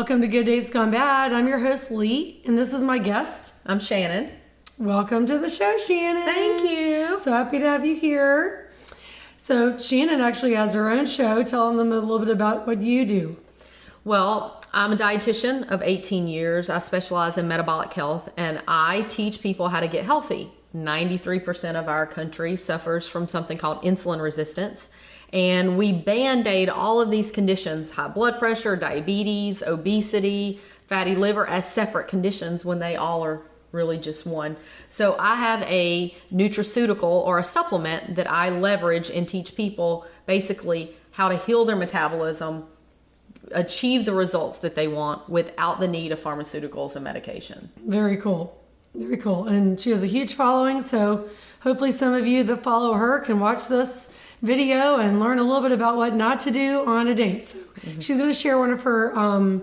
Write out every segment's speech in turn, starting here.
Welcome to Good Dates Gone Bad. I'm your host, Lee, and this is my guest. I'm Shannon. Welcome to the show, Shannon. Thank you. So happy to have you here. So Shannon actually has her own show. Telling them a little bit about what you do. Well, I'm a dietitian of 18 years. I specialize in metabolic health, and I teach people how to get healthy. 93% of our country suffers from something called insulin resistance. And we band-aid all of these conditions, high blood pressure, diabetes, obesity, fatty liver, as separate conditions when they all are really just one. So I have a nutraceutical or a supplement that I leverage and teach people basically how to heal their metabolism, achieve the results that they want without the need of pharmaceuticals and medication. Very cool. Very cool. And she has a huge following, so hopefully some of you that follow her can watch this video and learn a little bit about what not to do on a date. So she's going to share one of her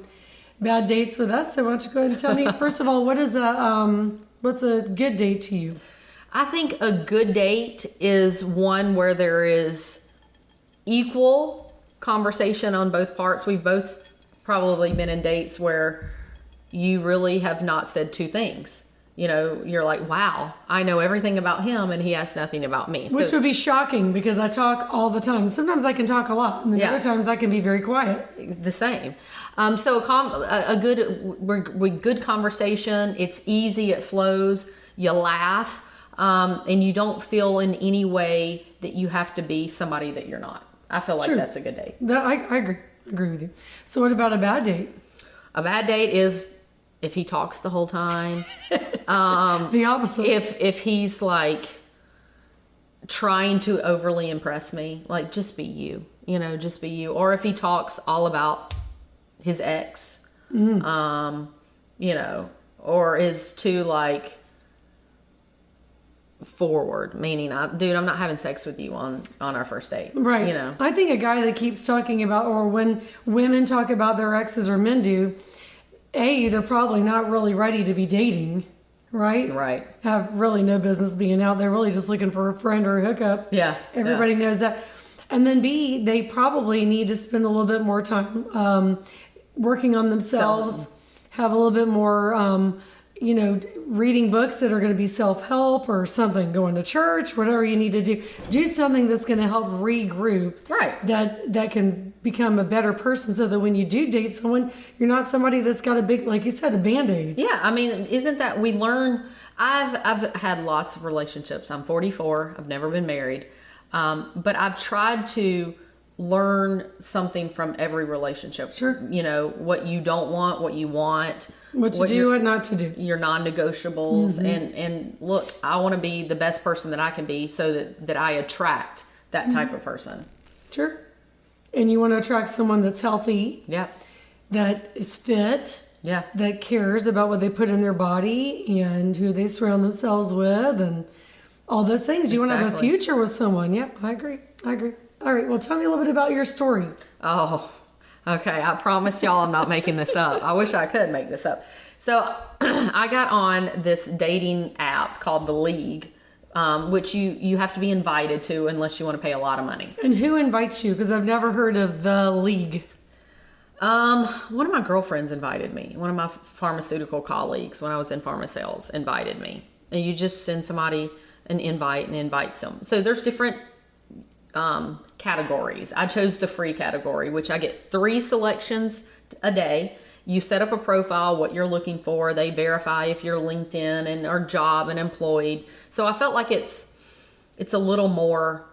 bad dates with us. So why don't you go ahead and tell me, first of all, what's a good date to you? I think a good date is one where there is equal conversation on both parts. We've both probably been in dates where you really have not said two things. You know, you're like, wow, I know everything about him and he has nothing about me. Which would be shocking because I talk all the time. Sometimes I can talk a lot and then other times I can be very quiet. The same. So a good conversation, it's easy, it flows, you laugh, and you don't feel in any way that you have to be somebody that you're not. I feel like that's a good date. I agree with you. So what about a bad date? A bad date is if he talks the whole time. The opposite. If he's like trying to overly impress me, like just be you, just be you. Or if he talks all about his ex, or is too like forward, meaning I'm not having sex with you on our first date. Right. I think a guy that keeps talking about, or when women talk about their exes or men do, they're probably not really ready to be dating, right? Right. Have really no business being out there, really just looking for a friend or a hookup. Yeah. Everybody knows that. And then B, they probably need to spend a little bit more time working on themselves, have a little bit more, reading books that are going to be self-help or something, going to church, whatever you need to do. Do something that's going to help regroup. Right. That can become a better person so that when you do date someone, you're not somebody that's got a big, like you said, a Band-Aid. Yeah. I mean, isn't that we learn? I've had lots of relationships. I'm 44. I've never been married. But I've tried to learn something from every relationship. Sure. What you don't want, what you want. What to do, what not to do. Your non-negotiables. Mm-hmm. And look, I want to be the best person that I can be so that I attract that type of person. Sure. And you want to attract someone that's healthy. Yeah. That is fit. Yeah. That cares about what they put in their body and who they surround themselves with and all those things. You want to have a future with someone. Yep, I agree. All right, well, tell me a little bit about your story. Oh, okay. I promise y'all I'm not making this up. I wish I could make this up. So I got on this dating app called The League, which you have to be invited to unless you want to pay a lot of money. And who invites you? Because I've never heard of The League. One of my girlfriends invited me. One of my pharmaceutical colleagues when I was in pharma sales invited me. And you just send somebody an invite and invites them. So there's different categories. I chose the free category, which I get 3 selections a day. You set up a profile, what you're looking for. They verify if you're LinkedIn and or job and employed. So I felt like it's a little more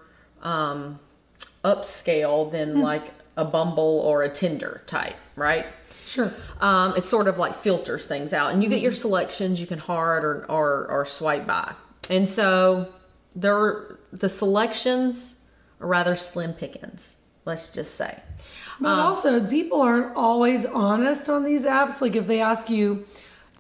upscale than like a Bumble or a Tinder type, right? Sure. It's sort of like filters things out, and you get your selections. You can heart or swipe by, and so the selections are rather slim pickings, let's just say. But also, people aren't always honest on these apps. Like if they ask you,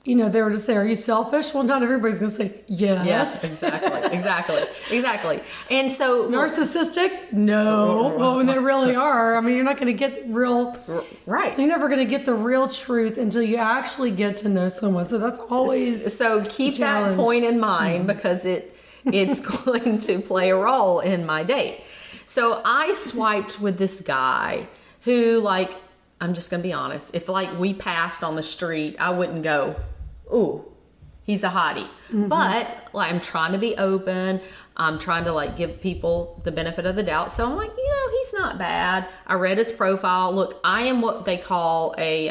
they were to say, are you selfish? Well, not everybody's going to say yes. Yes, exactly. And so... Narcissistic? No. Well, when they really are. I mean, you're not going to get real... Right. You're never going to get the real truth until you actually get to know someone. So that's always So keep that point in mind because it's going to play a role in my date. So I swiped with this guy who, like, I'm just going to be honest. If like we passed on the street, I wouldn't go, ooh, he's a hottie. But like, I'm trying to be open. I'm trying to like give people the benefit of the doubt. So I'm like, he's not bad. I read his profile. Look, I am what they call a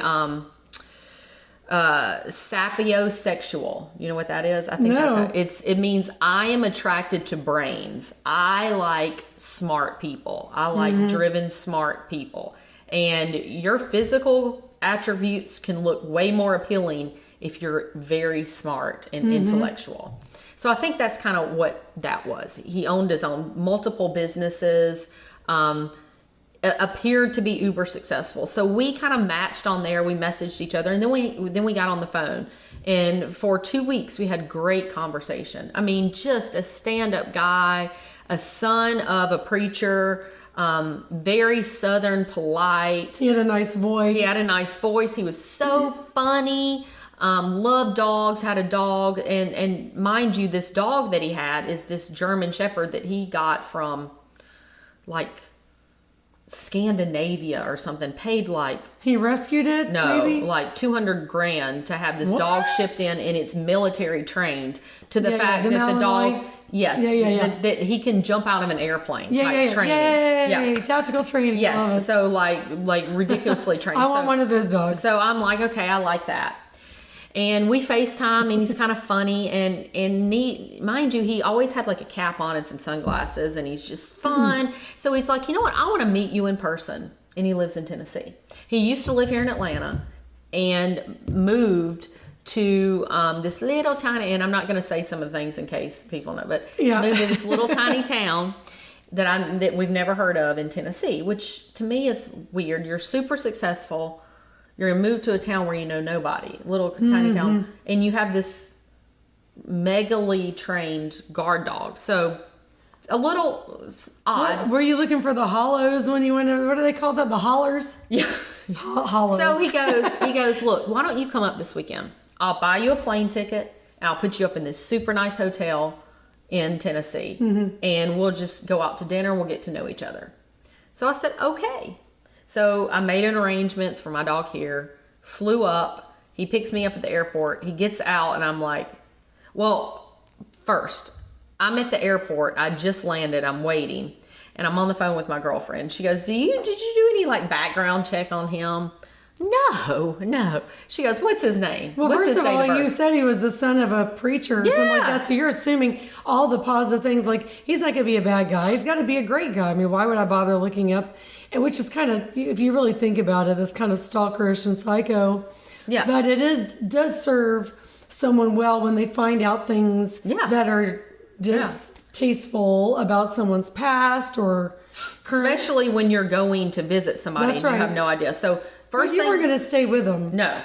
sapiosexual. You know what that is? I think it means I am attracted to brains. I like smart people. I like driven, smart people. And your physical attributes can look way more appealing if you're very smart and intellectual. So I think that's kind of what that was. He owned his own multiple businesses, appeared to be uber successful. So we kind of matched on there. We messaged each other, and then we got on the phone. And for 2 weeks, we had great conversation. I mean, just a stand-up guy, a son of a preacher, very Southern, polite. He had a nice voice. He was so funny. Loved dogs, had a dog, and mind you, this dog that he had is this German Shepherd that he got from like Scandinavia or something. Paid like, he rescued it? Maybe? Like $200,000 to have this dog shipped in, and it's military trained to the fact that the dog, that he can jump out of an airplane type training. Tactical training. Yes, so like ridiculously trained. I want one of those dogs. So I'm like, okay, I like that. And we FaceTime, and he's kind of funny and neat. Mind you, he always had like a cap on and some sunglasses, and he's just fun. So he's like, you know what? I want to meet you in person. And he lives in Tennessee. He used to live here in Atlanta and moved to this little tiny, and I'm not going to say some of the things in case people know, but moved to this little tiny town that we've never heard of in Tennessee, which to me is weird. You're super successful. You're going to move to a town where you know nobody, little tiny town, and you have this megally trained guard dog. So a little odd. Were you looking for the hollows when you went over? What do they call that? The hollers? Yeah. Hollow. So he goes, look, why don't you come up this weekend? I'll buy you a plane ticket, and I'll put you up in this super nice hotel in Tennessee, and we'll just go out to dinner. We'll get to know each other. So I said, okay. So I made an arrangements for my dog here, flew up. He picks me up at the airport. He gets out, and I'm like, well, first, I'm at the airport. I just landed. I'm waiting, and I'm on the phone with my girlfriend. She goes, did you do any like background check on him? No. She goes, what's his name? Well, What's first his of all, date birth? you said he was the son of a preacher or something like that. So you're assuming all the positive things. Like, he's not going to be a bad guy. He's got to be a great guy. I mean, why would I bother looking up? And which is kind of, if you really think about it, this kind of stalkerish and psycho. Yeah. But it does serve someone well when they find out things that are distasteful about someone's past or current. Especially when you're going to visit somebody and you have no idea. So first you weren't going to stay with them. No.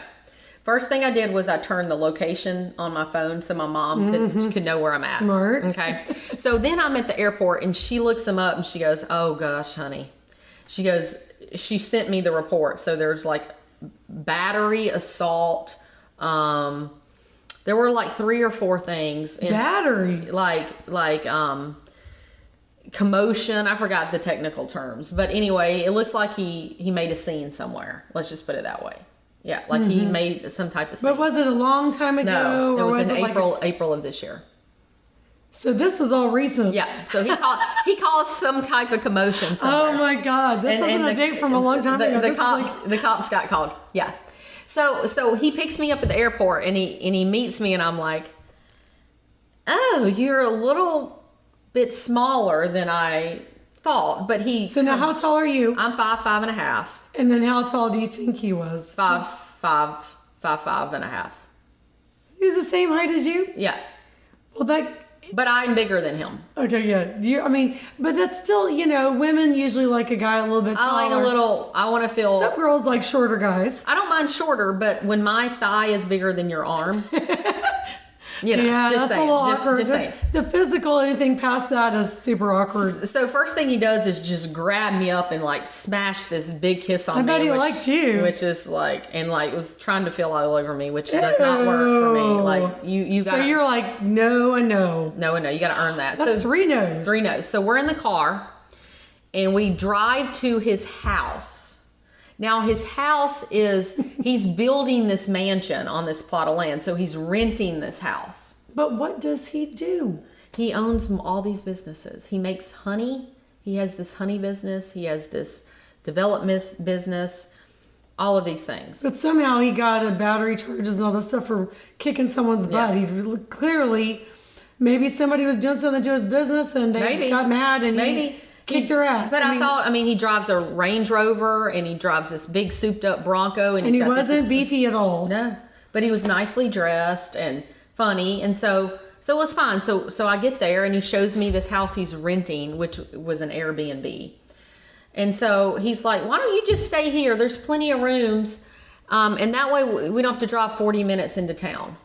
First thing I did was I turned the location on my phone so my mom could know where I'm at. Smart. Okay. So then I'm at the airport, and she looks him up, and she goes, oh gosh, honey. She goes, she sent me the report. So there's like battery, assault. There were like 3 or 4 things. Battery? Like commotion. I forgot the technical terms. But anyway, it looks like he made a scene somewhere. Let's just put it that way. Yeah, like he made some type of scene. But was it a long time ago? No, it was in April of this year. So this was all recent. Yeah. So he caused some type of commotion somewhere. Oh my God! This wasn't a date from a long time ago. The cops got called. Yeah. So he picks me up at the airport, and he meets me, and I'm like, oh, you're a little bit smaller than I thought. But So now, how tall are you? I'm 5'5.5". And then how tall do you think he was? 5'5.5". He was the same height as you? Yeah. Well, but I'm bigger than him. Okay, yeah. But that's still, women usually like a guy a little bit taller. I want to feel. Some girls like shorter guys. I don't mind shorter, but when my thigh is bigger than your arm. That's a little awkward. Just saying. The physical, anything past that is super awkward. So first thing he does is just grab me up and like smash this big kiss on me. I bet he liked you. Which is was trying to feel all over me, which does not work for me. Like you got. So you're like no and no. No and no. You got to earn that. That's 3 no's. 3 no's. So we're in the car, and we drive to his house. Now his house he's building this mansion on this plot of land. So he's renting this house. But what does he do? He owns all these businesses. He makes honey. He has this honey business. He has this development business. All of these things. But somehow he got a battery charges and all this stuff for kicking someone's butt. Yeah. He clearly, maybe somebody was doing something to his business and they got mad and he kicked their ass. But I mean, he drives a Range Rover and he drives this big souped up Bronco. And he wasn't beefy at all. No, but he was nicely dressed and funny. And so it was fine. So I get there and he shows me this house he's renting, which was an Airbnb. And so he's like, why don't you just stay here? There's plenty of rooms. And that way we don't have to drive 40 minutes into town.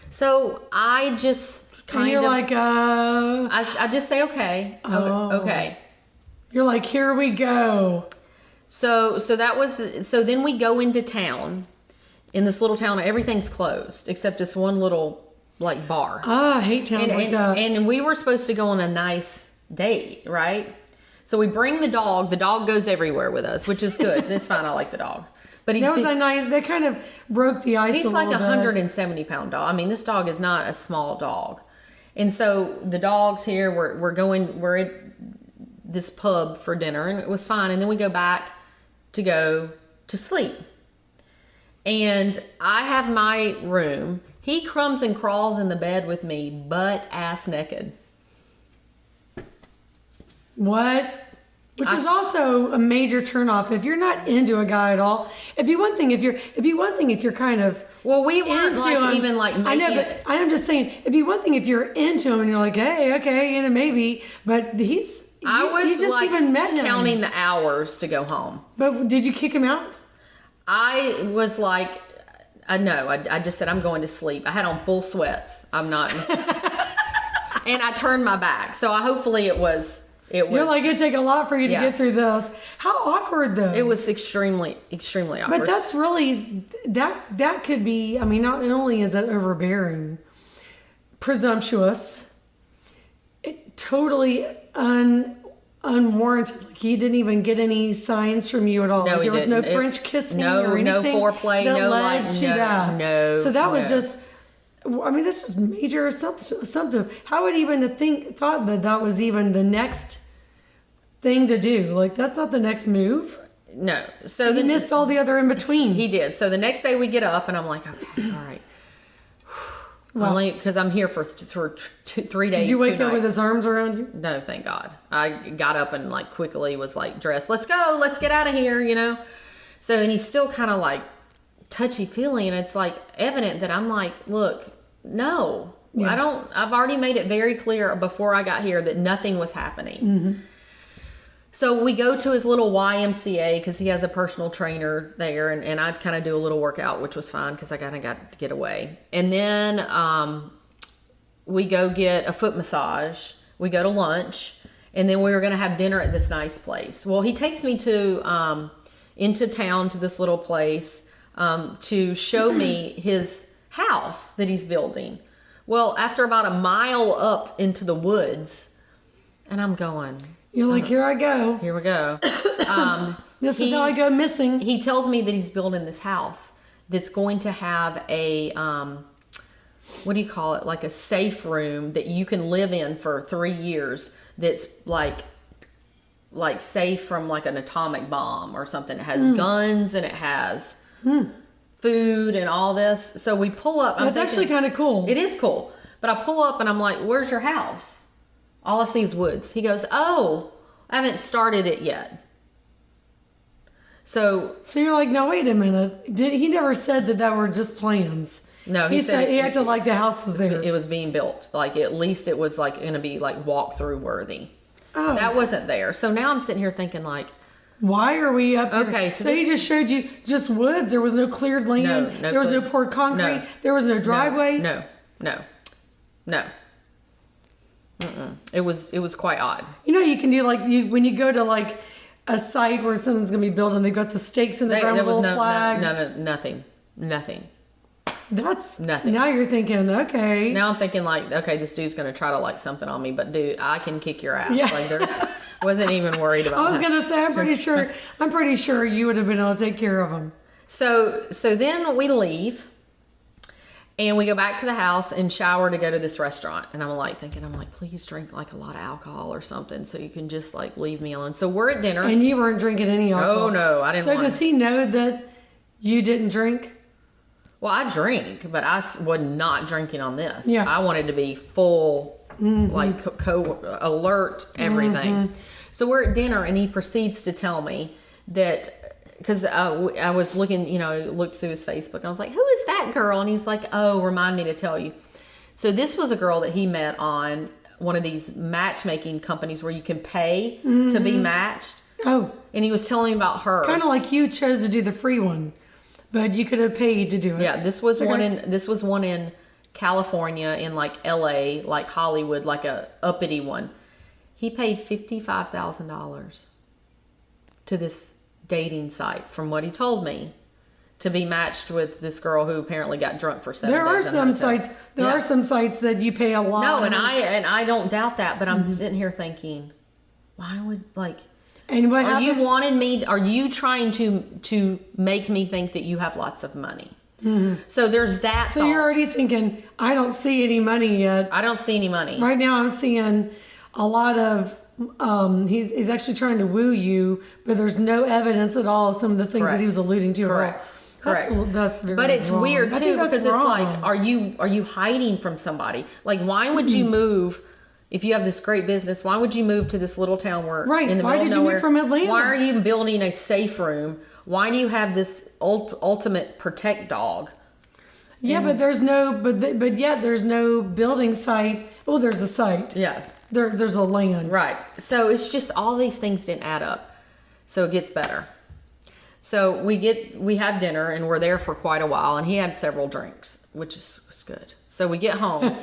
So I just kind of... like, I just say, okay. Okay. You're like, here we go. So that was... So then we go into town. In this little town, everything's closed. Except this one little, like, bar. I hate towns like that. And we were supposed to go on a nice date, right? So we bring the dog. The dog goes everywhere with us, which is good. It's fine. I like the dog. But he's they kind of broke the ice. He's a like little 170-pound dog. I mean, this dog is not a small dog. And so the dog's here. We're at this pub for dinner, and it was fine. And then we go back to go to sleep. And I have my room. He comes and crawls in the bed with me, butt ass naked. What? Which is also a major turnoff. If you're not into a guy at all, it'd be one thing if you're kind of we weren't into like him. even like making I know, but I'm just saying it'd be one thing if you're into him and you're like, hey, okay, maybe. But you just like even met him. counting the hours to go home. But did you kick him out? I was like, no, I just said I'm going to sleep. I had on full sweats. I'm not, and I turned my back. So hopefully it was. You're like, it'd take a lot for you to get through this. How awkward, though. It was extremely, extremely awkward. But that's really, that could be, I mean, not only is that overbearing, presumptuous, totally unwarranted. Like, he didn't even get any signs from you at all. No, like, there was no didn't. French kissing or anything. No foreplay, that no led to that. No. So that was just... I mean, this is major assumptive. How would he even thought that was even the next thing to do? Like, that's not the next move. No. So he missed all the other in between. He did. So the next day we get up and I'm like, okay, all right. Well, only because I'm here for 3 days. Did you wake up with his arms around you? No, thank God. I got up and like quickly was like dressed. Let's go. Let's get out of here. So, and he's still kind of like touchy-feely, and it's like evident that I'm like, look, no, I've already made it very clear before I got here that nothing was happening. Mm-hmm. So we go to his little YMCA because he has a personal trainer there, and I kind of do a little workout, which was fine because I kind of got to get away. And then we go get a foot massage. We go to lunch, and then we were going to have dinner at this nice place. Well, he takes me to into town to this little place to show me his house that he's building. Well, after about a mile up into the woods, and I'm going... You're like, here I go. Here we go. This is how I go missing. He tells me that he's building this house that's going to have a, what do you call it? Like a safe room that you can live in for 3 years. That's like safe from like an atomic bomb or something. It has guns and it has food and all this. So we pull up. That's actually kind of cool. It is cool. But I pull up and I'm like, where's your house? All I see is woods. He goes, oh, I haven't started it yet. So you're like, no, wait a minute. He never said that were just plans. No, he said he acted like the house was there. It was being built. Like at least it was like going to be like walk-through worthy. Oh. That wasn't there. So now I'm sitting here thinking like, why are we up here? Okay, so he just showed you just woods. There was no cleared land. There was no poured concrete. No. There was no driveway. No. It was quite odd. You can do like when you go to like a site where something's gonna be built and they've got the stakes in the ground with little flags. Nothing. That's nothing. Now you're thinking, okay. Now I'm thinking like, okay, this dude's gonna try to like something on me, but dude, I can kick your ass. Yeah. Like Wasn't even worried about I was that. gonna say, I'm pretty sure you would have been able to take care of them. So then we leave and we go back to the house and shower to go to this restaurant. And I'm like, please drink like a lot of alcohol or something so you can just like leave me alone. So we're at dinner. And you weren't drinking any alcohol. Oh no, I didn't So want does he know that you didn't drink? Well, I drink, but I was not drinking on this. Yeah. I wanted to be full, like alert, everything. So we're at dinner, and he proceeds to tell me that, because I was looking, looked through his Facebook, and I was like, "Who is that girl?" And he's like, "Oh, remind me to tell you." So this was a girl that he met on one of these matchmaking companies where you can pay to be matched. Oh, And he was telling me about her. kind of like you chose to do the free one, but you could have paid to do it. Yeah, this was one in California, in like LA, like Hollywood, like a uppity one. He paid $55,000 to this dating site, from what he told me, to be matched with this girl who apparently got drunk for 7 days. There are in a some hotel. sites. There are some sites that you pay a lot. No, and I don't doubt that, but I'm sitting here thinking, why would And what Are happened? are you trying to make me think that you have lots of money? So there's that. So thought. you're already thinking, I don't see any money yet. I don't see any money. Right now, I'm seeing a lot of. He's actually trying to woo you, but there's no evidence at all of some of the things that he was alluding to. Correct. That's very. But it's wrong. weird I too, think that's because it's wrong. like, are you hiding from somebody? Like, why would you move? If you have this great business, why would you move to this little town where Right. in the Why middle did of you nowhere? move from Atlanta? Why are you building a safe room? Why do you have this ultimate protect dog? Yeah, but there's no. But yet there's no building site. Oh, there's a site. Yeah. There's a land. Right. So it's just all these things didn't add up. So it gets better. So we have dinner and we're there for quite a while, and he had several drinks, which was good. So we get home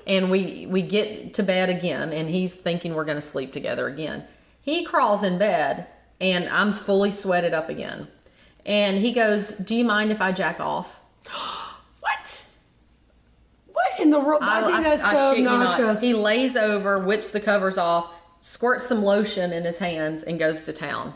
and we get to bed again, and he's thinking we're going to sleep together again. He crawls in bed and I'm fully sweated up again. And he goes, "Do you mind if I jack off?" What? What in the world? I think that's so shit you not. obnoxious. He lays over, whips the covers off, squirts some lotion in his hands, and goes to town.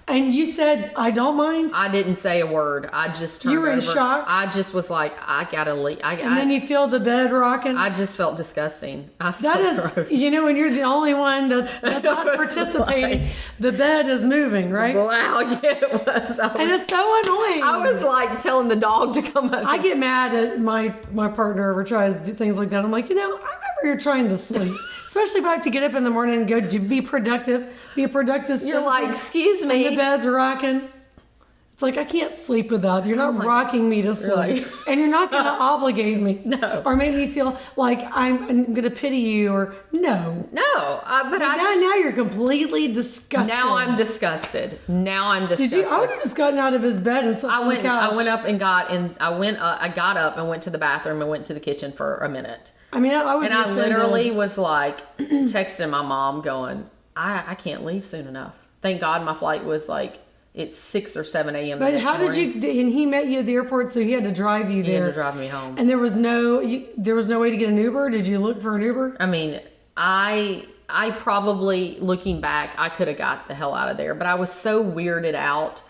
And you said, I don't mind? I didn't say a word. I just turned You were in over. shock? I just was like, I gotta leave. And then you feel the bed rocking? I just felt disgusting. I That felt is, gross. when you're the only one that's not was participating, like- the bed is moving, right? Wow, yeah, it was. And it's so annoying. I was like telling the dog to come up. I get mad at my partner ever tries to do things like that. I'm like, I remember you're trying to sleep. Especially if I have to get up in the morning and go be productive, be a productive You're citizen. like, excuse And the me. bed's rocking. It's like, I can't sleep without you. You're not rocking me to sleep. like- And you're not going to obligate me. No. Or make me feel like I'm going to pity you or no. No, but I just, Now you're completely disgusted. now I'm disgusted. Now I'm Did disgusted. you? I would have just gotten out of his bed and slept on the couch. I went up and I got up and went to the bathroom and went to the kitchen for a minute. I mean, I would And be I offended. literally was like texting my mom going, I can't leave soon enough. Thank God my flight was like, it's 6 or 7 a.m. But how did you? And he met you at the airport, so he had to drive you He there. had to drive me home. And there was no way to get an Uber. Did you look for an Uber? I mean, I probably, looking back, I could have got the hell out of there. But I was so weirded out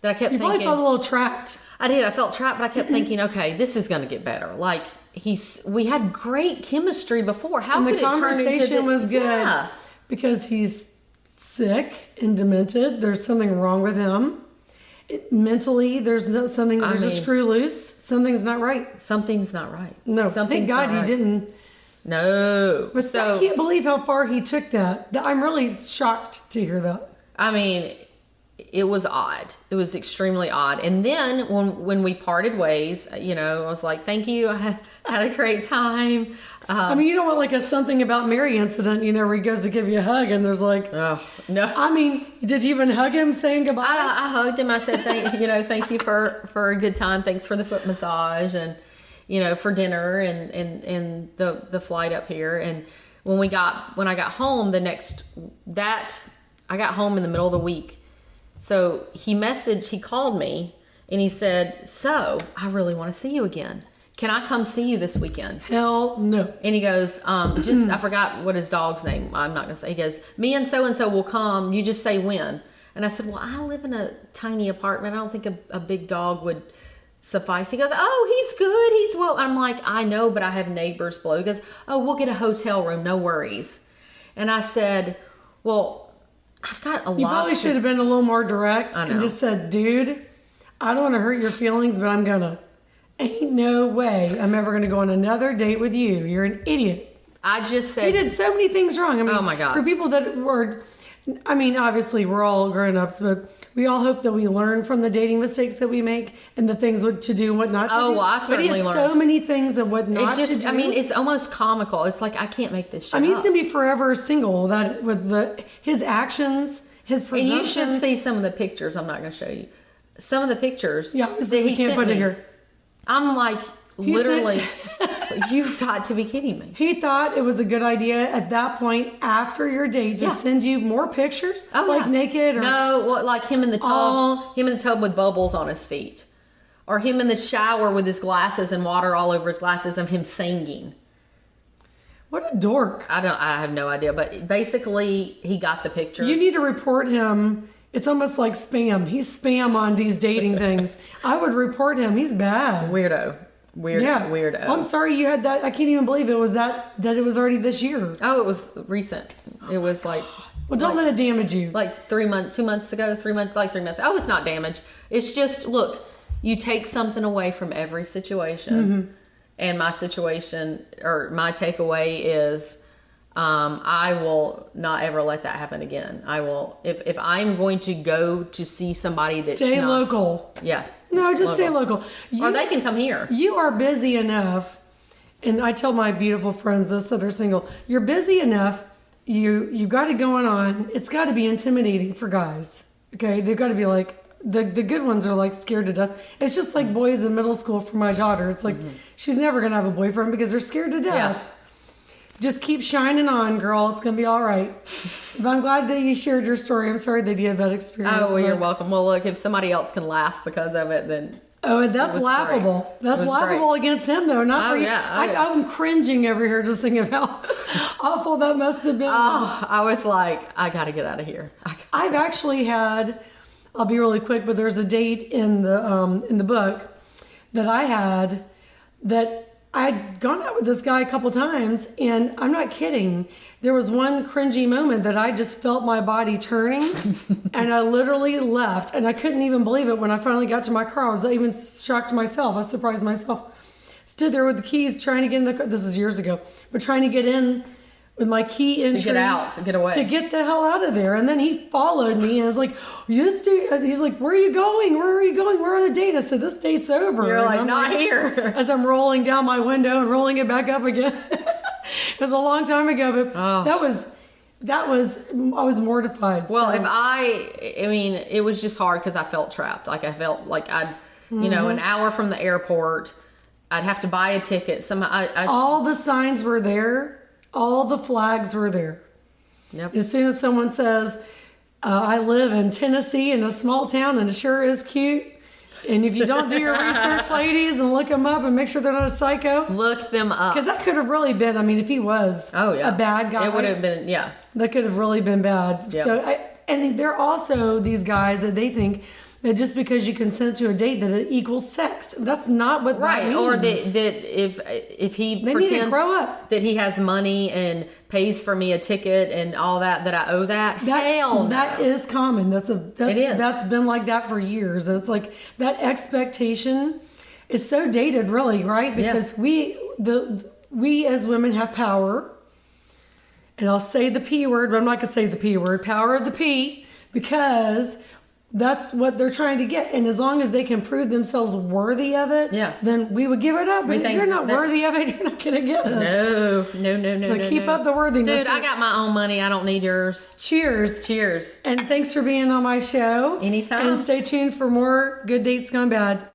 that I kept You probably thinking. felt a little trapped. I did. I felt trapped, but I kept thinking, okay, this is going to get better. Like, we had great chemistry before. How And could the it turn into conversation was good Yeah. because he's sick and demented. There's something wrong with him. Mentally, there's something. There's a screw loose. Something's not right. Something's not right. No, Something's thank God not you right. didn't. No. But I can't believe how far he took that. I'm really shocked to hear that. I mean, it was odd. It was extremely odd. And then when we parted ways, I was like, thank you. I had a great time. I mean, you don't want like a something about Mary incident, where he goes to give you a hug and there's like, Oh, no. I mean, did you even hug him saying goodbye? I hugged him. I said, thank you for a good time. Thanks for the foot massage and, for dinner and the flight up here. And when I got home I got home in the middle of the week. So he called me and he said, so I really want to see you again. can I come see you this weekend? Hell no. And he goes, I forgot what his dog's name. I'm not going to say. He goes, me and so will come. You just say when. And I said, well, I live in a tiny apartment. I don't think a big dog would suffice. He goes, oh, he's good. He's well. I'm like, I know, but I have neighbors below. He goes, oh, we'll get a hotel room. No worries. And I said, well, I've got a lot. You probably should have been a little more direct and just said, dude, I don't want to hurt your feelings, but I'm going to. Ain't no way I'm ever going to go on another date with you. You're an idiot. I just said. He did so many things wrong. I mean, oh my God. For people that were, I mean, obviously we're all grown-ups, but we all hope that we learn from the dating mistakes that we make and the things what to do and what not to do. Oh, well, I certainly learned. But he had so many things of what not to do. I mean, it's almost comical. It's like, I can't make this shit I mean, he's up. going to be forever single that with his actions, his presumptions. And you should see some of the pictures. I'm not going to show you. Some of the pictures that he can't put it here. I'm like, literally, you've got to be kidding me. He thought it was a good idea at that point after your date to send you more pictures, naked or like him in the tub, with bubbles on his feet, or him in the shower with his glasses and water all over his glasses of him singing. What a dork! I have no idea, but basically he got the picture. You need to report him. It's almost like spam. He's spam on these dating things. I would report him. He's bad. Weirdo. Weirdo. I'm sorry you had that. I can't even believe it was that it was already this year. Oh, it was recent. It was like. Well, don't let it damage you. Like 3 months, 2 months ago, 3 months, like 3 months. Oh, it's not damage. It's just, look, you take something away from every situation. And my situation, or my takeaway is, I will not ever let that happen again. I will, if I'm going to go to see somebody that's stay local. Yeah. No, just stay local. Or they can come here. You are busy enough, and I tell my beautiful friends this that are single, you're busy enough, you got it going on. It's got to be intimidating for guys. Okay? They've got to be like, the good ones are like scared to death. It's just like boys in middle school for my daughter. It's like, she's never going to have a boyfriend because they're scared to death. Yeah. Just keep shining on, girl. It's going to be all right. But I'm glad that you shared your story. I'm sorry that you had that experience. Oh, well, you're welcome. Well, look, if somebody else can laugh because of it, then... Oh, that's laughable. Great. That's laughable against him, though. Not for you. Yeah. I'm cringing over here just thinking about how awful that must have been. Oh, I was like, I got to get out of here. I've actually had... I'll be really quick, but there's a date in the book that I had that... I'd gone out with this guy a couple times, and I'm not kidding. There was one cringy moment that I just felt my body turning, and I literally left, and I couldn't even believe it when I finally got to my car. I was even shocked myself. I surprised myself. Stood there with the keys trying to get in the car. This is years ago, but trying to get in with my key entry. To get out, to get away. To get the hell out of there. And then he followed me and was like, this dude, he's like, where are you going? Where are you going? We're on a date. I said, this date's over. You're like, I'm not here. As I'm rolling down my window and rolling it back up again. It was a long time ago, but that was, I was mortified. Well, so. I mean, it was just hard because I felt trapped. Like I felt like I'd, you know, an hour from the airport, I'd have to buy a ticket. All the signs were there. All the flags were there. Yep. As soon as someone says, I live in Tennessee in a small town and it sure is cute. And if you don't do your research, ladies, and look them up and make sure they're not a psycho. Look them up. Because that could have really been, I mean, if he was a bad guy. It would have been, That could have really been bad. Yep. So, and there are also these guys that they think that just because you consent to a date that it equals sex. That's not what that means. Or that if he pretends need to grow up. That he has money and pays for me a ticket and all that I owe that. Hell no. That is common. It is. That's been like that for years. And it's like that expectation is so dated, really, right? Because we as women have power. And I'll say the P word, but I'm not going to say the P word. Power of the P, because that's what they're trying to get. And as long as they can prove themselves worthy of it, then we would give it up. But if you're not worthy of it, you're not going to get it. No. Keep up the worthiness. Dude, I got my own money. I don't need yours. Cheers. And thanks for being on my show. Anytime. And stay tuned for more Good Dates Gone Bad.